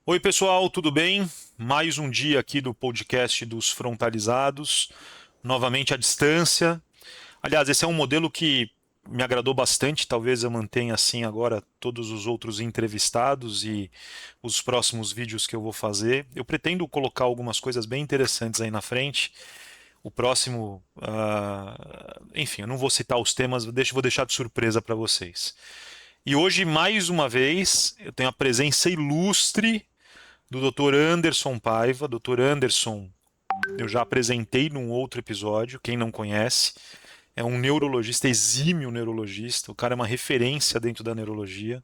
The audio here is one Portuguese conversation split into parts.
Oi, pessoal, tudo bem? Mais um dia aqui do podcast dos Frontalizados, novamente à distância. Aliás, esse é um modelo que me agradou bastante, talvez eu mantenha assim agora todos os outros entrevistados e os próximos vídeos que eu vou fazer. Eu pretendo colocar algumas coisas bem interessantes aí na frente. O próximo, enfim, eu não vou citar os temas, vou deixar de surpresa para vocês. E hoje, mais uma vez, eu tenho a presença ilustre do Dr. Anderson Paiva. Dr. Anderson, eu já apresentei num outro episódio, quem não conhece, é um neurologista, exímio neurologista, o cara é uma referência dentro da neurologia,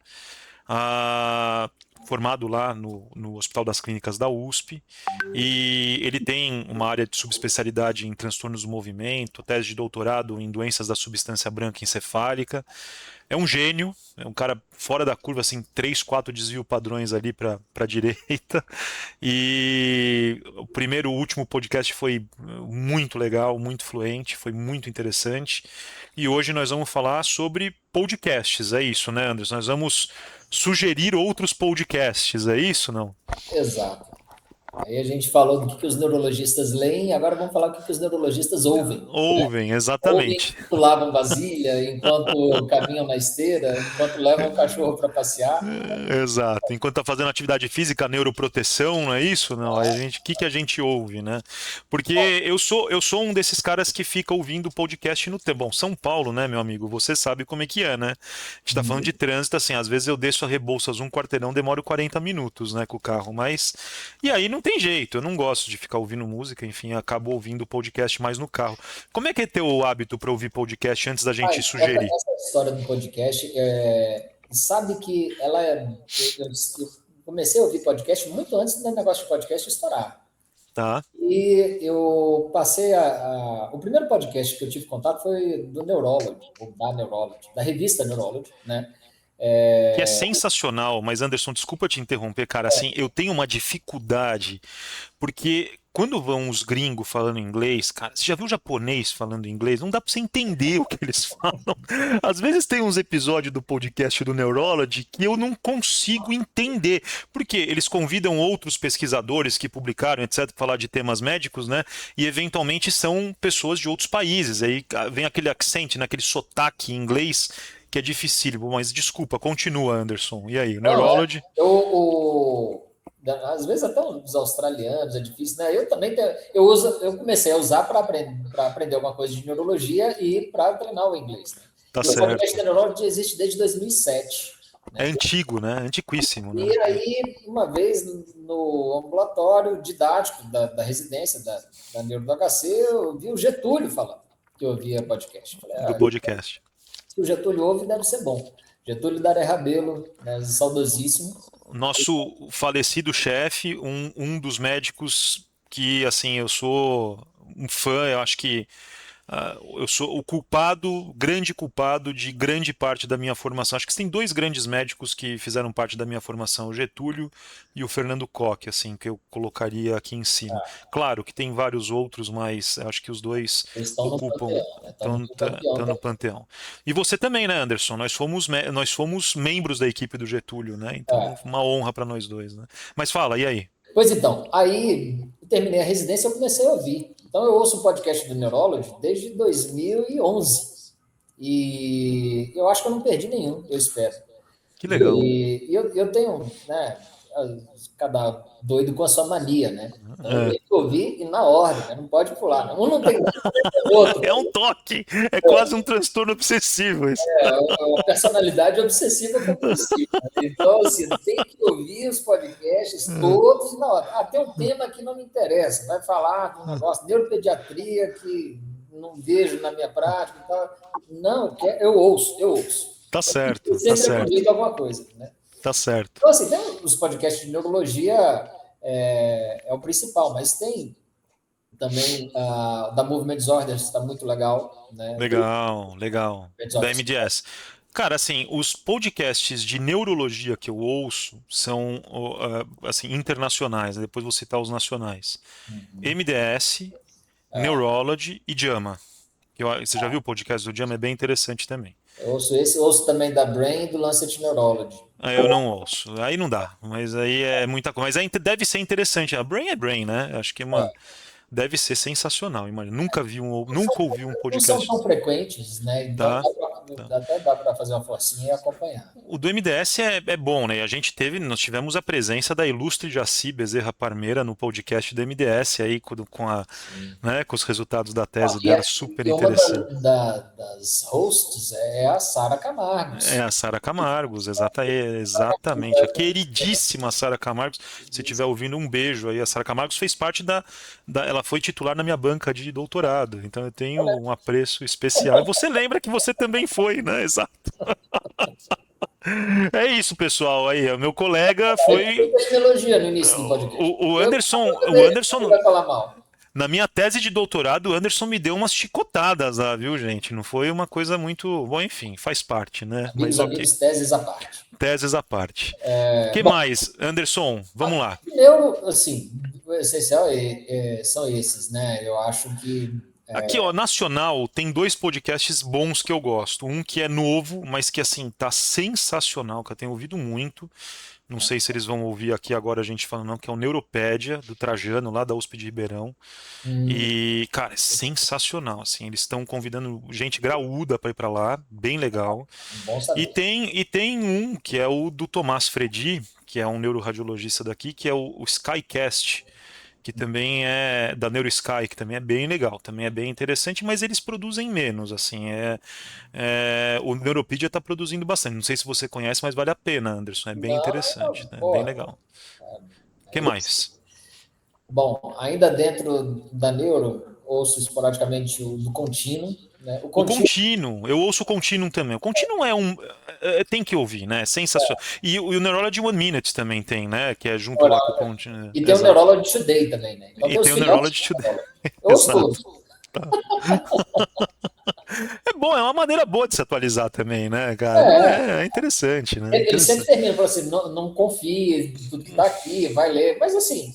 ah, formado lá no Hospital das Clínicas da USP, e ele tem uma área de subespecialidade em transtornos do movimento, tese de doutorado em doenças da substância branca encefálica. É um gênio, é um cara fora da curva, assim, três, quatro desvio padrões ali para a direita. E o último podcast foi muito legal, muito fluente, foi muito interessante. E hoje nós vamos falar sobre podcasts, é isso, né, Anderson? Nós vamos sugerir outros podcasts, é isso, não? Exato. Aí a gente falou do que os neurologistas leem, agora vamos falar o que os neurologistas ouvem. Ouvem, Ouvem exatamente. enquanto lavam vasilha, enquanto caminham na esteira, enquanto levam o cachorro para passear. Exato. Enquanto está fazendo atividade física, neuroproteção, não é isso? Não. Aí o que a gente ouve, né? Porque eu sou um desses caras que fica ouvindo podcast no tempo. Bom, São Paulo, né, meu amigo? Você sabe como é que é, né? A gente está falando de trânsito, assim, às vezes eu desço a Rebouças um quarteirão, demoro 40 minutos, né, com o carro, mas e aí não tem jeito, eu não gosto de ficar ouvindo música, enfim, acabo ouvindo podcast mais no carro. Como é que é teu hábito para ouvir podcast antes da gente Mas essa, sugerir? essa história do podcast, sabe que ela é. Eu comecei a ouvir podcast muito antes do negócio de podcast estourar. Tá? E eu passei o primeiro podcast que eu tive contato foi do Neurology, ou da Neurology, da revista Neurology, né? Que é É, sensacional, mas Anderson, desculpa te interromper, cara, assim, eu tenho uma dificuldade, porque quando vão os gringos falando inglês, cara, você já viu o japonês falando inglês? Não dá pra você entender o que eles falam. Às vezes tem uns episódios do podcast do Neurology que eu não consigo entender, porque eles convidam outros pesquisadores que publicaram, etc, para falar de temas médicos, né? E eventualmente são pessoas de outros países. Aí vem aquele accent, né, aquele sotaque em inglês que é dificílimo, mas desculpa, continua, Anderson. E aí, o não, Neurology? às vezes até os australianos é difícil, né? Eu também eu comecei a usar para aprender alguma coisa de neurologia e para treinar o inglês, né? Tá E o podcast certo. da Neurology existe desde 2007, É né? antigo, né? Antiquíssimo, né? E aí, uma vez no ambulatório didático da residência da Neuro do HC, eu vi o Getúlio falando que eu ouvia podcast. Falei, Do podcast. se o Getúlio ouve, deve ser bom. Getúlio Daré Rabelo, né, saudosíssimo. Nosso falecido chefe, um dos médicos que, assim, eu sou um fã, eu acho que eu sou o culpado, grande culpado de grande parte da minha formação. Acho que tem dois grandes médicos que fizeram parte da minha formação, o Getúlio e o Fernando Koch, assim, que eu colocaria aqui em cima. Claro que tem vários outros, mas acho que os dois Eles estão no ocupam, panteão, né? Estão no panteão estão no panteão. E você também, né, Anderson? Nós fomos membros da equipe do Getúlio, né? Então, é. uma honra para nós dois, né? Mas fala, e aí? Pois então, aí eu terminei a residência e eu comecei a ouvir. Então eu ouço o podcast do Neurology desde 2011. E eu acho que eu não perdi nenhum, eu espero. Que legal. E eu tenho, né, cada doido com a sua mania, né? Então eu É. tenho que ouvir e na ordem, né? Não pode pular. Né? Um não tem nada a ver com o outro. É um toque, é quase um transtorno obsessivo isso. É uma personalidade obsessiva compulsiva. Né? Então, assim, tem que ouvir os podcasts todos na hora. Ah, tem um tema que não me interessa. Vai falar de um negócio, neuropediatria, que não vejo na minha prática e tal. Não, eu ouço, eu ouço. Tá Eu certo, tá sempre certo, aproveito alguma coisa, né? tá certo. Então, assim, tem os podcasts de neurologia, é o principal, mas tem também da Movement Disorders, está muito legal, né? Do Legal, legal. Movement Da Disorders. MDS. Cara, assim, os podcasts de neurologia que eu ouço são, assim, internacionais, né? Depois vou citar os nacionais. MDS, Neurology e JAMA. Você já viu o podcast do JAMA? É bem interessante também. Eu ouço esse, ouço também da Brain e do Lancet Neurology. Aí eu não ouço. Aí não dá. Mas aí é muita coisa. Mas deve ser interessante. A Brain é Brain, né? Acho que deve ser sensacional. Imagina. Nunca ouvi um Não são podcast. tão frequentes, né? Então Tá? Tá. até dá para fazer uma forcinha e acompanhar. O do MDS é bom, né? E nós tivemos a presença da ilustre Jaci Bezerra Parmeira no podcast do MDS aí Sim. né, com os resultados da Ó, tese dela, super e uma interessante. das hosts é a Sara É Camargos. a Sara Camargos, exatamente. A queridíssima Sara Camargos. Se estiver ouvindo, um beijo aí. A Sara Camargos fez parte ela foi titular na minha banca de doutorado. Então eu tenho um apreço especial. E você lembra que você também foi, né? Exato. É isso, pessoal. Aí, o meu colega Aí foi muita elogia no início do podcast. o Eu Anderson. O também Anderson, vai falar mal. na minha tese de doutorado, o Anderson me deu umas chicotadas lá, viu, gente? Não foi uma coisa muito. Bom, enfim, faz parte, né? Mas ok. Amigos, teses à parte. Teses à parte. Que Bom, mais, Anderson? Vamos lá. neuro, assim, o essencial são esses, né? Eu acho que Aqui, ó, nacional, tem dois podcasts bons que eu gosto. Um que é novo, mas que, assim, tá sensacional, que eu tenho ouvido muito. Não sei se eles vão ouvir aqui agora a gente falando, não, que é o Neuropédia, do Trajano, lá da USP de Ribeirão. E, cara, é sensacional, assim. Eles estão convidando gente graúda para ir para lá, bem legal. bom E saber. tem um que é o do Tomás Fredi, que é um neuroradiologista daqui, que é o Skycast, que também é da NeuroSky, que também é bem legal, também é bem interessante, mas eles produzem menos, assim, o Neuropedia está produzindo bastante. Não sei se você conhece, mas vale a pena, Anderson, é bem interessante, Não, né? Bem pô, legal. O que mais? bom, ainda dentro da neuro, ouço esporadicamente o do contínuo, né? O O contínuo, Continuum, eu ouço o Continuum também. O Continuum tem que ouvir, né? É sensacional. E o Neurology One Minute também tem, né? Que é junto lá com o Continuum. e tem o Exato. Neurology Today também, né? Então E tem os tem o filhotes, Neurology Today. eu ouço Exato. todos. Tá. É bom, é uma maneira boa de se atualizar também, né, cara? Não É, é interessante, né? ele sempre Interessante. termina falando assim, não confie em tudo que está aqui, vai ler. Mas assim,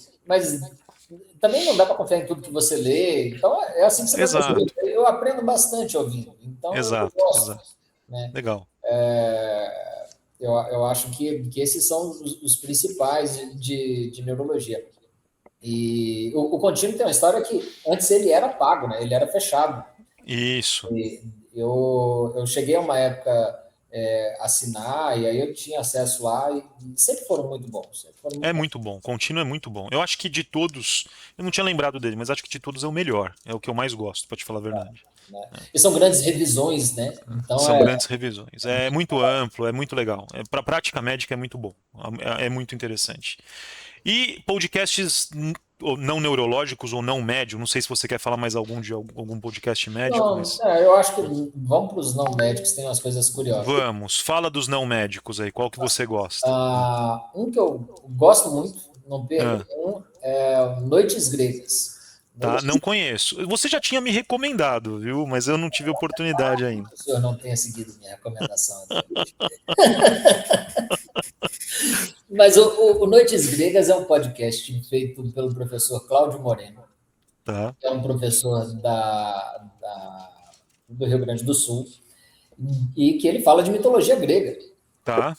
também não dá para confiar em tudo que você lê. Então é assim que você vai perceber. Exato, Eu aprendo bastante ouvindo, então eu exato, gosto, exato. né? Legal. Eu acho que esses são os principais de neurologia. E o Contínuo tem uma história que antes ele era pago, né? Ele era fechado. Isso. E eu cheguei a uma época assinar, e aí eu tinha acesso lá, e sempre foram muito bons. Sempre foram É muito bons. muito bom. Contínuo é muito bom. Eu acho que de todos, eu não tinha lembrado dele, mas acho que de todos é o melhor. É o que eu mais gosto, pra te falar a verdade. Né? E são grandes revisões, né? Então São grandes revisões. É muito amplo, é muito legal. Para prática médica é muito bom. É muito interessante. E podcasts ou não neurológicos ou não médio, não sei se você quer falar mais algum de algum podcast médico, não, mas eu acho que vamos para os não médicos, tem umas coisas curiosas. vamos. Fala dos não médicos aí, qual que você gosta? Um que eu gosto muito, não perco, Ah, é Noites Gregas. tá, Noites não conheço. Você já tinha me recomendado, viu? Mas eu não tive oportunidade ainda. que o senhor não tenha seguido minha recomendação até hoje. Mas o Noites Gregas é um podcast feito pelo professor Cláudio Moreno, Tá, que é um professor do Rio Grande do Sul, e que ele fala de mitologia grega. tá.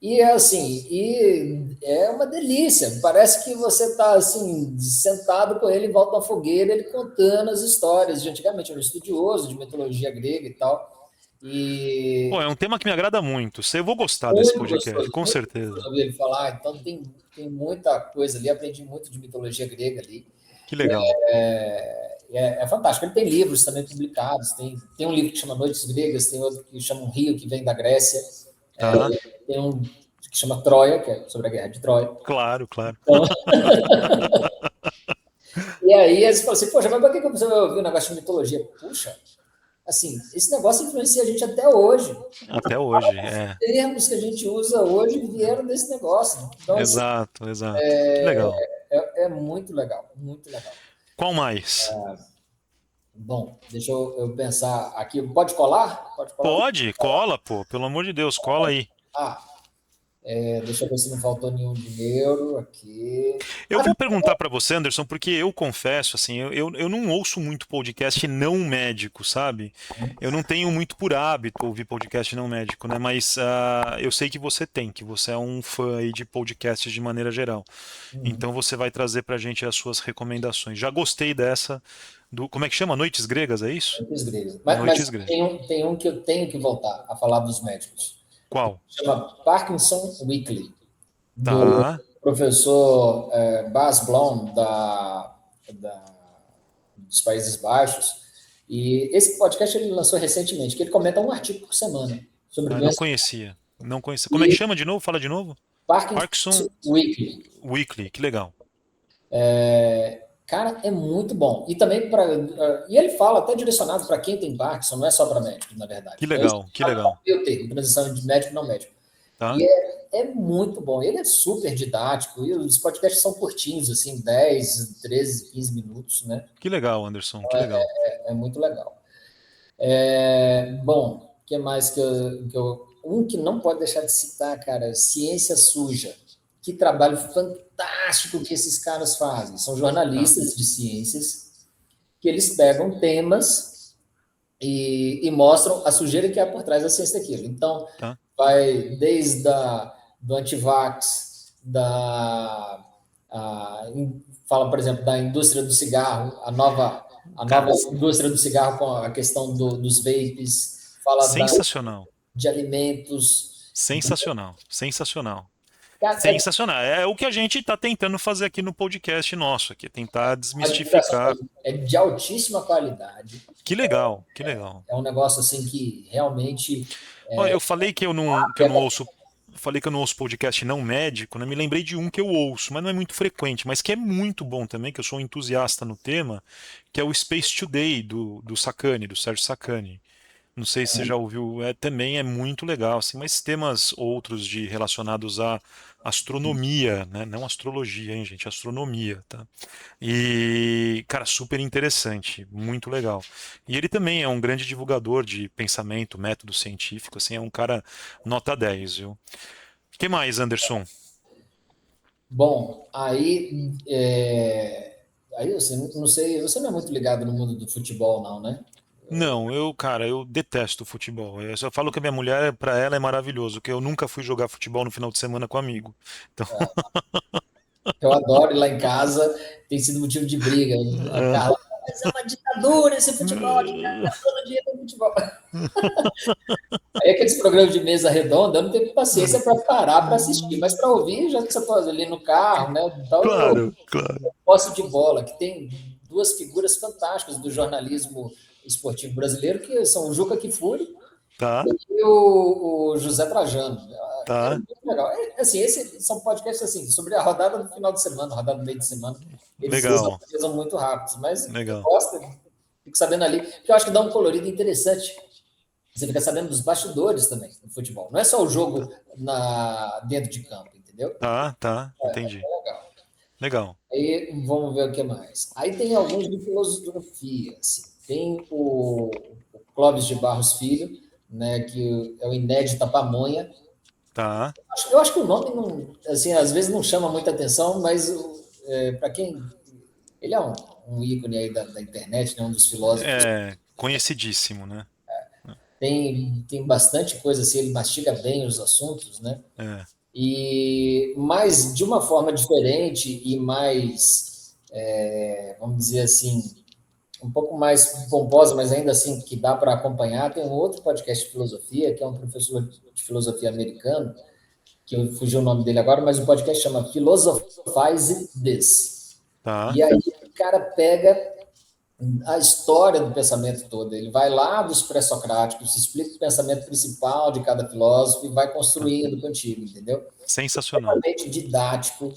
E é assim, e é uma delícia. Parece que você está assim, sentado com ele em volta da fogueira, ele contando as histórias de antigamente, era um estudioso de mitologia grega e tal. Pô, E é um tema que me agrada muito. Eu vou gostar desse podcast, com muito certeza. gostoso ouvir ele falar. Então tem muita coisa ali, aprendi muito de mitologia grega ali. Que legal. É fantástico. Ele tem livros também publicados. Tem um livro que chama Noites Gregas, tem outro que chama Um Rio que Vem da Grécia. Tá. Tem um que chama Troia, que é sobre a Guerra de Troia. Claro, claro. Então, e aí eles falam assim, poxa, mas por que você vai ouvir um negócio de mitologia? Puxa, assim, esse negócio influencia a gente até hoje. Até hoje, Os termos que a gente usa hoje vieram desse negócio. Então, assim, exato, exato. Que legal. é muito legal, muito legal. Qual mais? Bom, deixa eu pensar aqui. Pode colar? Pode colar? Pode, cola, pô, pelo amor de Deus, cola aí. Ah, Deixa eu ver se não faltou nenhum de neuro aqui. Eu vou perguntar para você, Anderson, porque eu confesso, assim, eu não ouço muito podcast não médico, sabe? Eu não tenho muito por hábito ouvir podcast não médico, né? Mas eu sei que você tem, que você é um fã aí de podcasts de maneira geral. Uhum. Então você vai trazer para a gente as suas recomendações. Já gostei dessa como é que chama? Noites Gregas, é isso? Muitos gregos. Noites Mas Gregas. tem um que eu tenho que voltar a falar dos médicos. Qual? Chama Parkinson Weekly, do Tá. professor Bas Blom, dos Países Baixos. E esse podcast ele lançou recentemente, que ele comenta um artigo por semana sobre Ah, não doenças. conhecia. Não conhecia. Como é que E chama de novo? Fala de novo. Parkinson Parkinson Weekly. Weekly, que legal. Cara, é muito bom. E também para. E ele fala até direcionado para quem tem Parkinson, não é só para médico, na verdade. Que Então, isso legal, que legal. eu tenho, transição de médico e não médico. E Tá? é muito bom. Ele é super didático. E os podcasts são curtinhos, assim, 10, 13, 15 minutos, né? Que legal, Anderson, que legal. É muito legal. Bom, o que mais um que não pode deixar de citar, cara, Ciência Suja. Que trabalho fantástico que esses caras fazem. São Tá, jornalistas de ciências que eles pegam temas e mostram a sujeira que há por trás da ciência daquilo. Então, tá. vai desde do antivax, fala, por exemplo, da indústria do cigarro, a nova Cara, indústria do cigarro com a questão dos vapes, fala sensacional. de alimentos. Sensacional, sensacional. Cara, Sensacional. É o que a gente está tentando fazer aqui no podcast nosso, aqui, tentar a divulgação desmistificar. é de altíssima qualidade. Que legal, que legal. É um negócio assim que realmente Ó, eu falei que eu não pega. ouço, falei que eu não ouço podcast não médico, né? Me lembrei de um que eu ouço, mas não é muito frequente, mas que é muito bom também, que eu sou um entusiasta no tema, que é o Space Today do Sacani, do Sérgio Sacani. Não sei se você já ouviu, também é muito legal, assim, mas temas outros de relacionados à astronomia, né? Não astrologia, hein, gente? Astronomia, tá? E, cara, super interessante, muito legal. E ele também é um grande divulgador de pensamento, método científico, assim, é um cara nota 10, viu? O que mais, Anderson? Bom, aí você não sei, você não é muito ligado no mundo do futebol, não, né? Não, cara, eu detesto futebol. Eu só falo que a minha mulher, pra ela, é maravilhoso, que eu nunca fui jogar futebol no final de semana com amigo. Então, Eu adoro ir lá em casa, tem sido motivo de briga. A Carla, mas é uma ditadura esse futebol de casa, todo dia tem futebol. Aí aqueles programas de mesa redonda, eu não tenho paciência para parar para assistir, mas para ouvir, já que você está ali no carro, né? Então eu claro, claro. posse de bola, que tem duas figuras fantásticas do jornalismo esportivo brasileiro, que são o Juca Kfouri Tá, e o José Trajano. É tá. muito legal. Assim, esses são podcasts assim, sobre a rodada do final de semana, a rodada do meio de semana. Eles Legal, usam muito rápidos, mas quem legal. gosta, fico sabendo ali, que eu acho que dá um colorido interessante. Você fica sabendo dos bastidores também do futebol. Não é só o jogo dentro de campo, entendeu? Tá, tá, entendi. Legal. Legal. Aí vamos ver o que mais. Aí tem alguns de filosofia. Assim. Tem o Clóvis de Barros Filho, né, que é o Inédita Pamonha. Tá. Eu acho que o nome não, assim, às vezes não chama muita atenção, mas para quem ele é um ícone aí da internet, né, um dos filósofos. É conhecidíssimo, né? Tem bastante coisa assim, ele mastiga bem os assuntos, né? É. Mas de uma forma diferente e mais, vamos dizer assim, um pouco mais pomposa, mas ainda assim que dá para acompanhar. Tem um outro podcast de filosofia, que é um professor de filosofia americano, que eu fugi o nome dele agora, mas o podcast chama Philosophize This. Tá. E aí o cara pega a história do pensamento todo. Ele vai lá dos pré-socráticos, explica o pensamento principal de cada filósofo e vai Tá. construindo contigo, entendeu? Sensacional. Extremamente didático,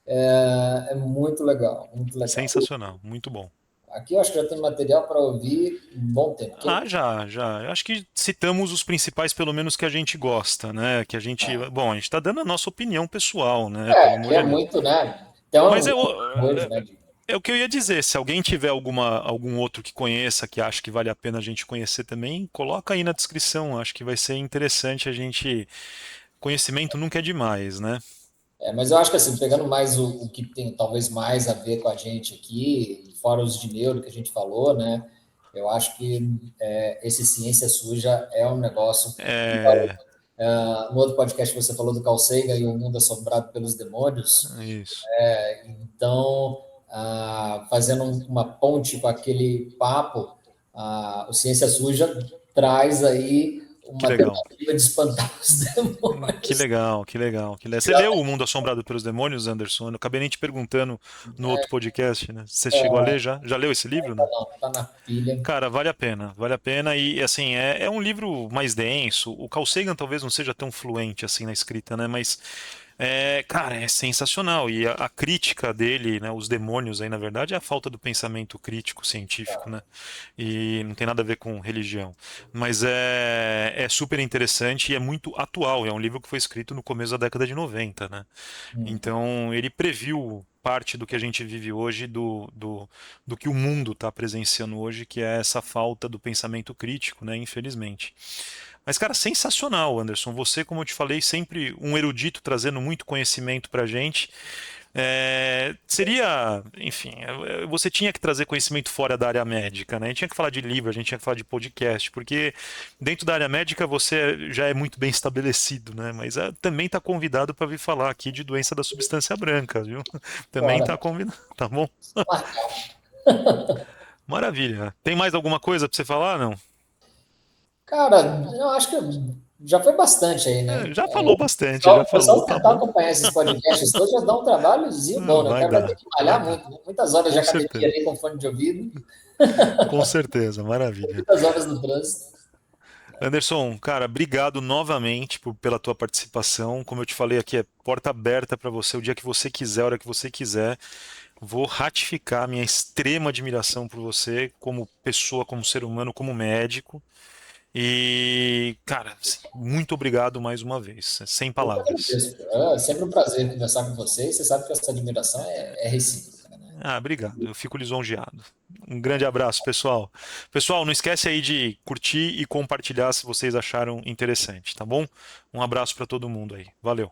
é muito legal, muito legal. Sensacional. Muito bom. Aqui eu acho que já tem material para ouvir um bom tempo. Ah, já, já. Eu acho que citamos os principais, pelo menos que a gente gosta, né? Que a gente, bom, a gente está dando a nossa opinião pessoal, né? Pelo amor Que é de Deus. muito, né? Então, Mas hoje, né? é o que eu ia dizer. Se alguém tiver algum outro que conheça, que acha que vale a pena a gente conhecer também, coloca aí na descrição. Acho que vai ser interessante a gente conhecimento nunca é demais, né? Mas eu acho que assim, pegando mais o que tem talvez mais a ver com a gente aqui, fora os de neuro que a gente falou, né? Eu acho que esse ciência suja é um negócio. É, No outro podcast você falou do Carl Sagan e o mundo assombrado pelos demônios. isso. Então, fazendo uma ponte com aquele papo, o Ciência Suja traz aí Que uma legal. tentativa de espantar os Que demônios. legal, que legal, que legal. Você leu O Mundo Assombrado pelos Demônios, Anderson? Eu acabei nem te perguntando no outro podcast, né? Você chegou a ler já? Já leu esse livro, não? Não, tá na pilha. Cara, vale a pena, vale a pena. E assim, é um livro mais denso. O Carl Sagan talvez não seja tão fluente assim na escrita, né? Mas cara, é sensacional. E a crítica dele, né? Os demônios aí, na verdade, é a falta do pensamento crítico científico, né? E não tem nada a ver com religião. Mas é super interessante e é muito atual. É um livro que foi escrito no começo da década de 90, né? Então, ele previu parte do que a gente vive hoje, do que o mundo está presenciando hoje, que é essa falta do pensamento crítico, né? Infelizmente. Mas, cara, sensacional, Anderson. Você, como eu te falei, sempre um erudito trazendo muito conhecimento para a gente. Seria, enfim, você tinha que trazer conhecimento fora da área médica, né? A gente tinha que falar de livro, a gente tinha que falar de podcast, porque dentro da área médica você já é muito bem estabelecido, né? Mas também está convidado para vir falar aqui de doença da substância branca, viu? Também Bora. está convidado, tá bom? Maravilha. Tem mais alguma coisa para você falar, não? Cara, eu acho que já foi bastante aí, né? Já falou bastante, já O falou, pessoal tá tentar bom. acompanhar esses podcasts todos já dá um trabalhozinho bom, né? O Vai cara vai ter dar, que vai malhar dar. muito, né? Muitas horas de Com academia certeza. ali com fone de ouvido, Com certeza, maravilha. muitas horas no trânsito. Anderson, cara, obrigado novamente pela tua participação. Como eu te falei aqui, é porta aberta para você o dia que você quiser, a hora que você quiser. Vou ratificar minha extrema admiração por você como pessoa, como ser humano, como médico. E, cara, assim, muito obrigado mais uma vez. Sem Eu que palavras. agradeço. É sempre um prazer conversar com vocês. Você sabe que essa admiração é recíproca, né? Obrigado. Eu fico lisonjeado. Um grande abraço, pessoal. Pessoal, não esquece aí de curtir e compartilhar se vocês acharam interessante, tá bom? Um abraço para todo mundo aí. Valeu.